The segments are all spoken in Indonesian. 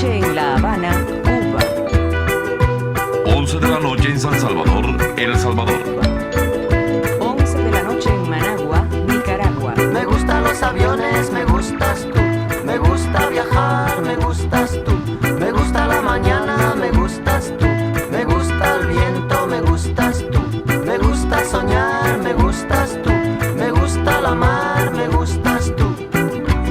noche en La Habana, Cuba. 11 de la noche en San Salvador, El Salvador. 11 de la noche en Managua, Nicaragua. Me gustan los aviones, me gustas tú. Me gusta viajar, me gustas tú. Me gusta la mañana, me gustas tú. Me gusta el viento, me gustas tú. Me gusta soñar, me gustas tú. Me gusta la mar, me gustas tú.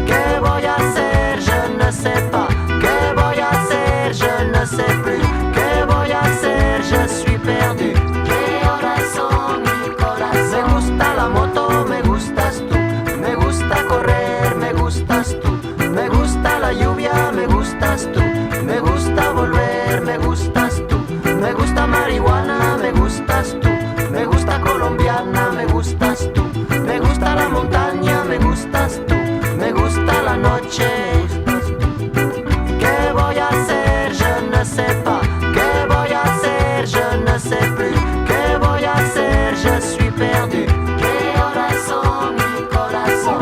¿Qué voy a hacer? Je ne sais pas. ¿Qué voy a hacer? Je ne sais plus. ¿Qué voy a hacer? Je suis perdu. ¿Qué horas son, mi corazón? Me gusta la moto, me gustas tú. Me gusta correr, me gustas tú. Me gusta la lluvia, me gustas tú. Me gusta volver, me gustas tú. Me gusta marihuana, me gustas tú. Me gusta colombiana, me gustas tú. Me gusta la montaña, me gustas tú. Me gusta la noche. ¿Qué voy a hacer? Je ne sais pas. ¿Qué voy a hacer? Je ne sais plus. ¿Qué voy a hacer? Je suis perdu. ¿Qué horas son, mi corazón?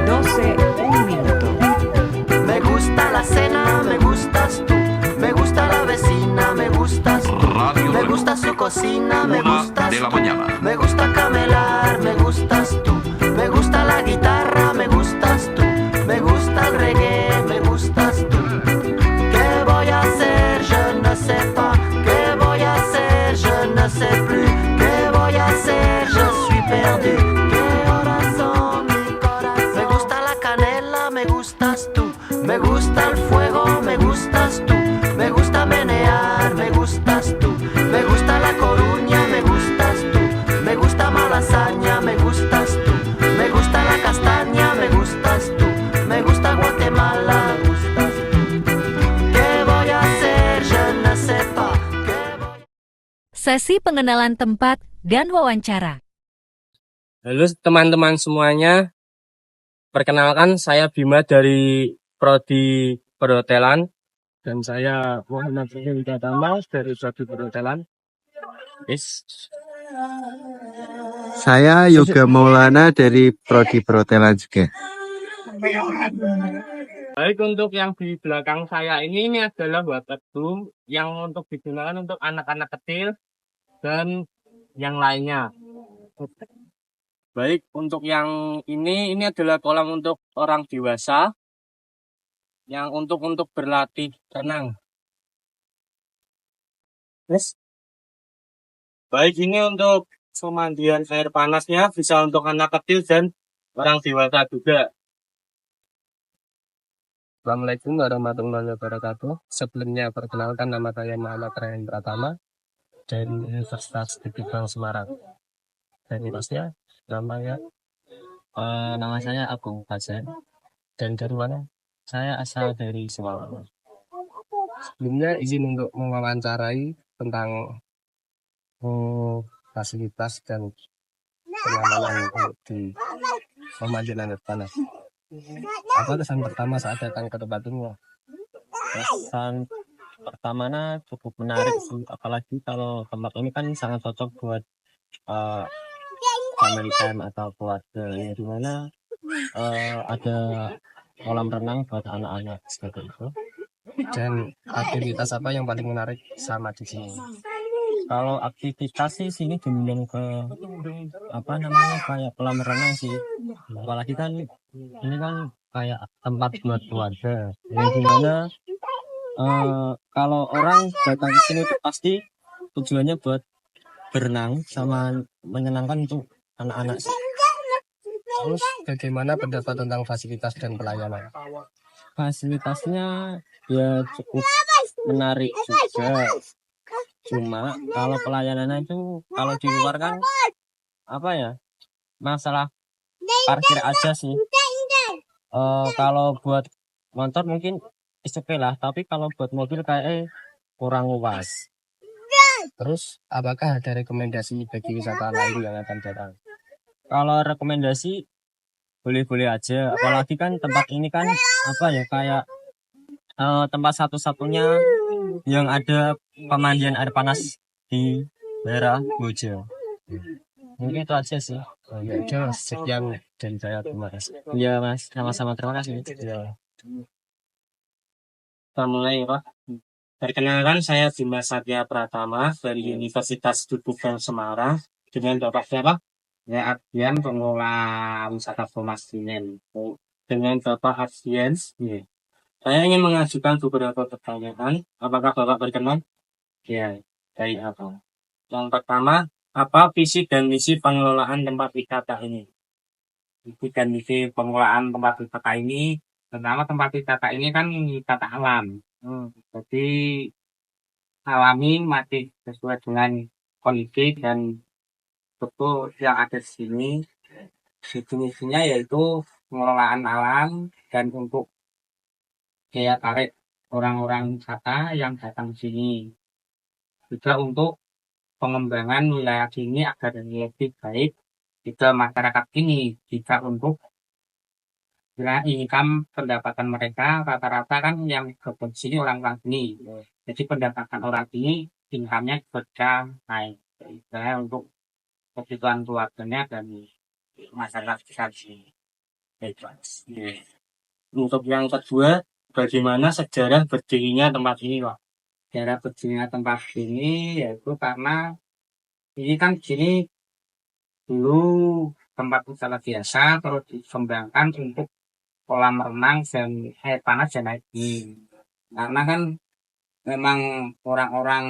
12, un minuto. Me gusta la cena, me gustas tú. Me gusta la vecina, me gustas tú. Radio Me Reloj. gusta su cocina, me 1 gustas de la tú. mañana. Me gusta camelar, me gustas tú. Me gusta la guitarra, me gustas tú. Me gusta el reggae, me gustas tú. ¿Qué voy a hacer? Je ne sais pas. ¿Qué voy a hacer? Je ne sais plus. ¿Qué voy a hacer? Je suis perdu. ¿Qué horas son, mi corazón? Me gusta la canela, me gustas tú. Me gusta el fuego, me gustas tú. Me gusta menear, me gustas tú. Me gusta la coruña, me gustas tú. Me gusta malasaña, me gustas tú. Me gusta la castaña, me gustas tú. Me gusta Guatemala, me gustas tú. ¿Qué voy a hacer? Je ne sais pas. ¿Qué voy a... Sesi pengenalan tempat dan wawancara. Halo teman-teman semuanya, perkenalkan saya Bima dari Prodi Perhotelan. Dan saya Muhammad Rahim Pratama dari Prodi Perhotelan. Saya Yoga Maulana dari Prodi Perhotelan juga. Baik, untuk yang di belakang saya ini adalah wardrobe yang untuk digunakan untuk anak-anak kecil dan yang lainnya. Baik, untuk yang ini adalah kolam untuk orang dewasa yang untuk berlatih renang. Baik, ini untuk pemandian air panasnya bisa untuk anak kecil dan orang dewasa juga. Assalamualaikum warahmatullahi wabarakatuh. Sebelumnya perkenalkan, nama saya Muhammad Rahim Pratama dari Universitas Negeri Bank Semarang. Dan pasnya namanya Nama saya Agung Fajar. dan dari mana? Saya asal dari Semarang. Sebelumnya izin untuk mewawancarai tentang fasilitas dan pengamanan untuk di pemandian air panas. Apa kesan pertama saat datang ke tempat ini? Kesan pertamanya cukup menarik sih, apalagi kalau tempat ini kan sangat cocok buat family time atau keluarga, ya dimana ada kolam renang buat anak-anak seperti itu. Dan aktivitas apa yang paling menarik sama di sini? Kalau aktivitas sih sini diundang ke kayak kolam renang sih. Apalagi kan ini kan kayak tempat buat keluarga. Yang dimana kalau orang datang ke sini itu pasti tujuannya buat berenang sama menyenangkan untuk anak-anak sih. Terus bagaimana pendapat tentang fasilitas dan pelayanan? Fasilitasnya ya cukup menarik juga. Cuma kalau pelayanannya itu kalau di luar kan masalah parkir aja sih. Kalau buat motor mungkin oke lah, tapi kalau buat mobil kayak kurang luas. Terus apakah ada rekomendasi bagi wisatawan lain yang akan datang? Kalau rekomendasi boleh-boleh aja, apalagi kan tempat ini kan kayak tempat satu-satunya yang ada pemandian air panas di daerah Boja. Mungkin itu aja sih. Oh, ya udah, sekian dari saya, terima kasih. Iya Mas, sama-sama terima kasih. Ya. Kita mulai ya Pak. Perkenalkan saya Dimas Satya Pratama dari Universitas Tutubang Semarang dengan Bapak siapa? Ya, Ardian Pengelola Wisata Pemasinen. Dengan Bapak Ardian, ya. Saya ingin mengajukan beberapa pertanyaan. Apakah Bapak berkenan? Ya, dari apa? Yang pertama, apa visi dan misi pengelolaan tempat wisata ini? Visi dan misi pengelolaan tempat wisata ini, pertama tempat wisata ini kan wisata alam. Jadi alami masih sesuai dengan kondisi dan betul yang ada di sini. Definisinya yaitu pengelolaan alam dan untuk daya tarik orang-orang wisata yang datang di sini. Juga untuk pengembangan wilayah ini agar lebih baik juga masyarakat ini. Jika untuk income pendapatan mereka rata-rata kan yang bekerja di sini orang-orang sini. Jadi pendapatan orang ini income-nya bisa naik. Misalnya untuk kebutuhan keluarganya dan masyarakat sekitar sini. Untuk yang kedua, bagaimana sejarah berdirinya tempat ini, Pak? Sejarah berdirinya tempat ini yaitu karena ini kan sini dulu tempat wisata biasa terus dikembangkan untuk kolam renang dan air panas dan air dingin. Karena kan memang orang-orang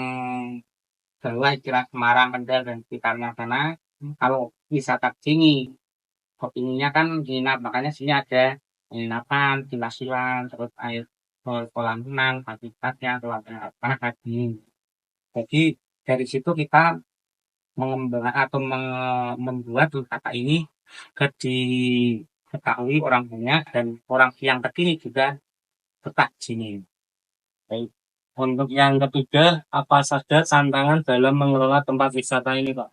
Jawa istilah Semarang, Kendal dan sekitarnya sana kalau wisata sini kepinginnya kan nginap, makanya sini ada penginapan, silang terus air kolam renang, fasilitasnya, kolam air panas, air dingin. Jadi dari situ kita mengembangkan atau membuat wisata ini diketahui orang banyak dan orang yang kekini juga betah di sini. Baik. Untuk yang ketiga, apa saja tantangan dalam mengelola tempat wisata ini, Pak?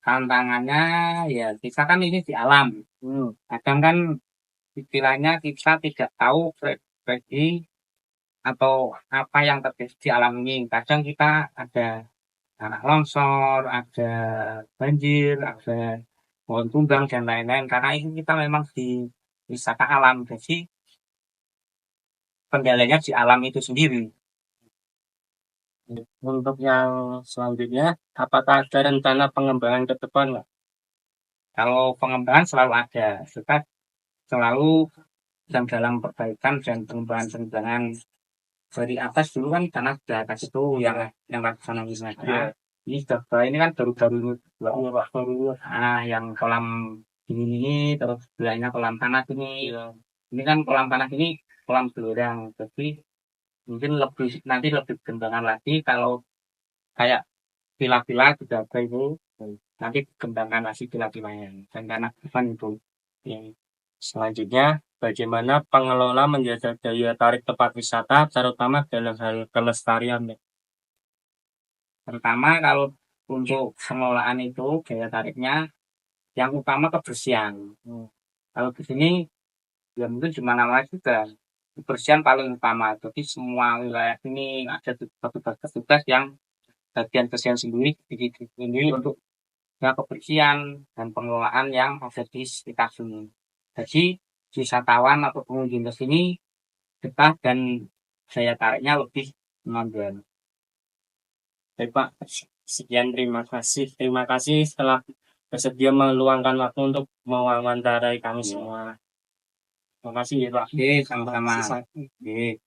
Tantangannya ya kita kan ini di alam. Kadang kan istilahnya kita tidak tahu prediksi atau apa yang terjadi di alam ini. Kadang kita ada tanah longsor, ada banjir, ada pohon tumbang dan lain-lain. Karena ini kita memang di wisata alam, jadi kendalanya di alam itu sendiri. Untuk yang selanjutnya, apakah ada rencana pengembangan ke depan, Pak? Kalau pengembangan selalu ada, kita selalu dalam perbaikan dan pengembangan dari atas dulu kan tanah di atas itu yang laksana wisata. Ini sudah ini kan baru-baru nah yang kolam ini terus sebelahnya kolam panas ini. Ini kan kolam panas ini kolam gelorang, tapi mungkin nanti lebih kembangan lagi kalau kayak villa-villa sudah ada itu nanti kembangkan lagi villa-villanya dan tanah depan itu. Yang selanjutnya, bagaimana pengelola menjaga daya tarik tempat wisata terutama dalam hal kelestarian? Terutama kalau untuk pengelolaan itu daya tariknya yang utama kebersihan. Kalau di sini ya mungkin cuma nama juga kebersihan paling utama. Jadi semua wilayah ini ada tugas-tugas yang bagian kebersihan sendiri untuk ya, kebersihan dan pengelolaan yang ada di sekitar sini. Jadi wisatawan atau pengunjung ke sini betah dan daya tariknya lebih menonjol. Baik Pak, sekian terima kasih. Terima kasih setelah bersedia meluangkan waktu untuk mewawancarai kami semua. Terima kasih ya Pak. Oke, sama-sama. Oke.